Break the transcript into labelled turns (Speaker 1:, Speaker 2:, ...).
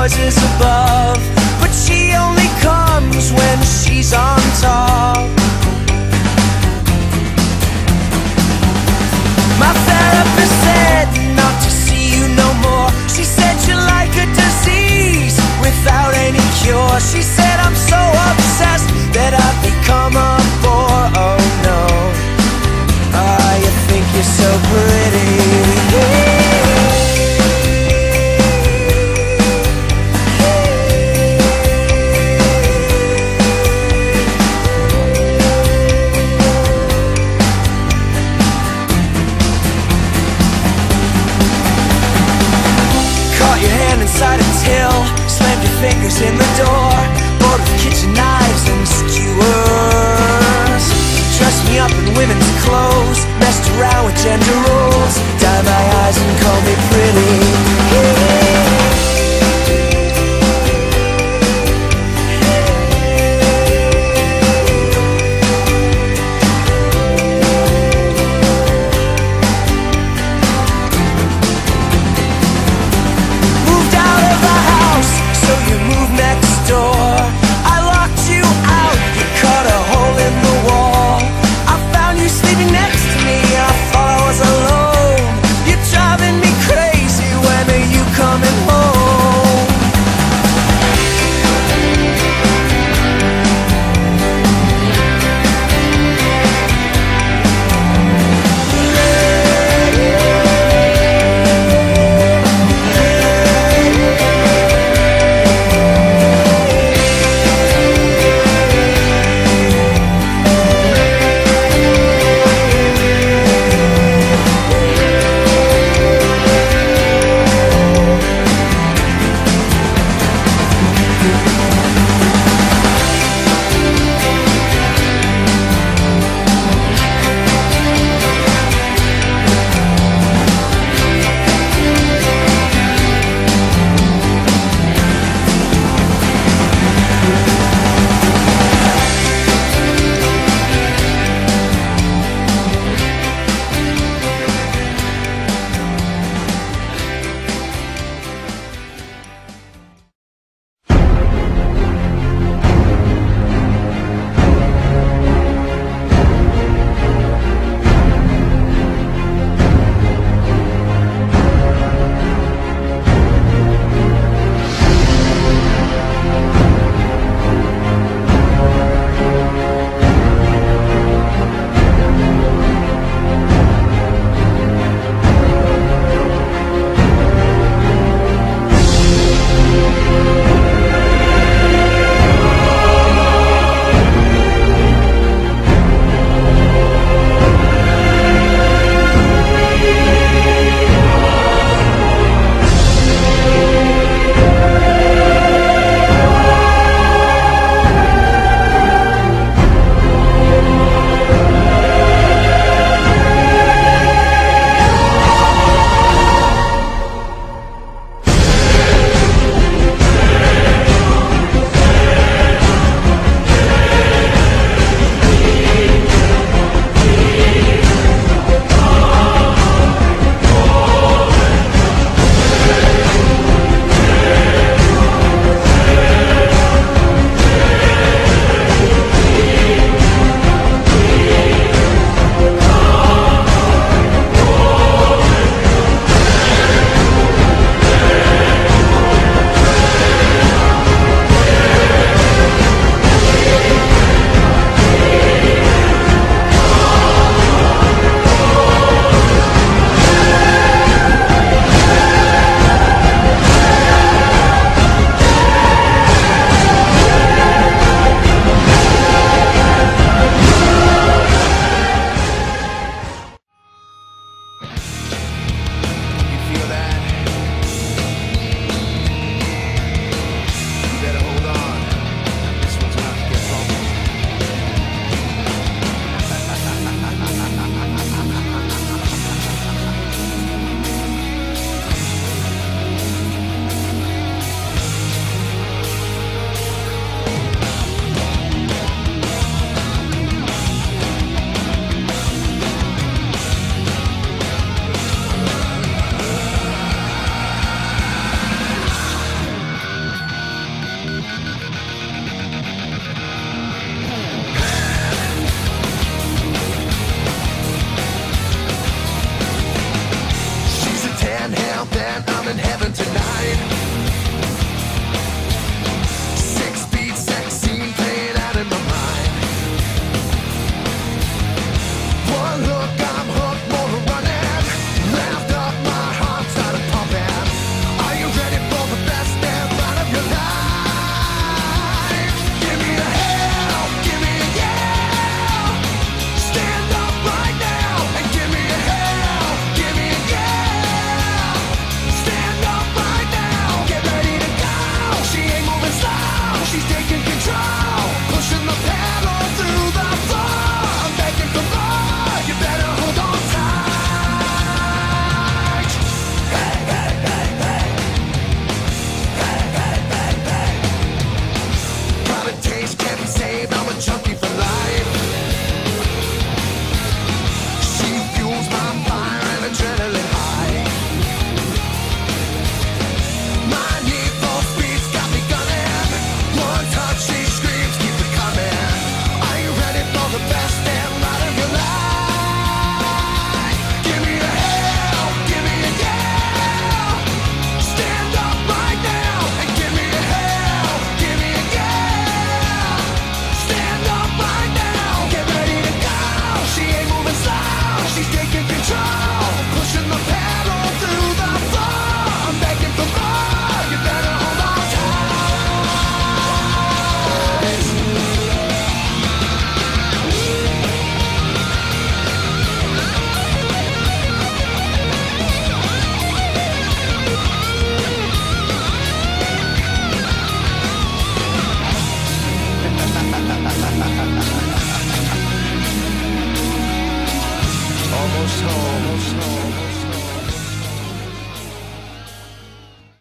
Speaker 1: voices above, but she only comes when she's on top. My therapist said not to see you no more. She said you're like a disease without any cure. She said I'm so obsessed that I've become a bore. Oh no, you think you're so pretty. Inside a till, slammed your fingers in the door, bored with kitchen knives and skewers. Dressed me up in women's clothes, messed around with gender roles, dye my eyes and call me pretty. Next to me, I thought I was alone. You're driving me crazy.
Speaker 2: then I'm in heaven tonight.